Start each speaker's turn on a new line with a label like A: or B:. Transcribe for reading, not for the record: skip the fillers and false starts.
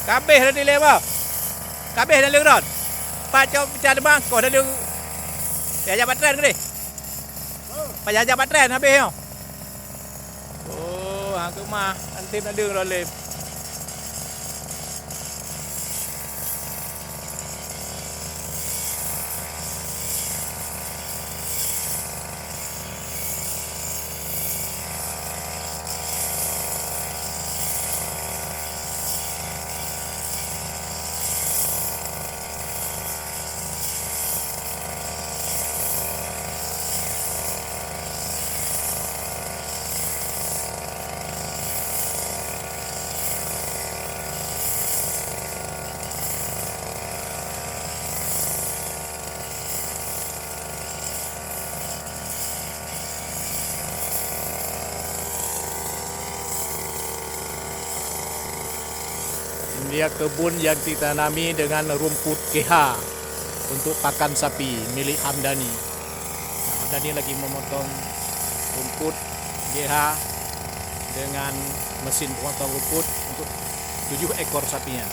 A: Kabeh dah dileh apa? Kabeh dah lurut. Pak cok bicara bang, kau dah lu. Ya jabat tren ke ni? Pak jabat tren habis yo. Oh, hang tu mah nanti nak deng dah leh. Dia kebun yang ditanami dengan rumput GH untuk pakan sapi milik Hamdani. Hamdani lagi memotong rumput GH dengan mesin potong rumput untuk 7 ekor sapinya.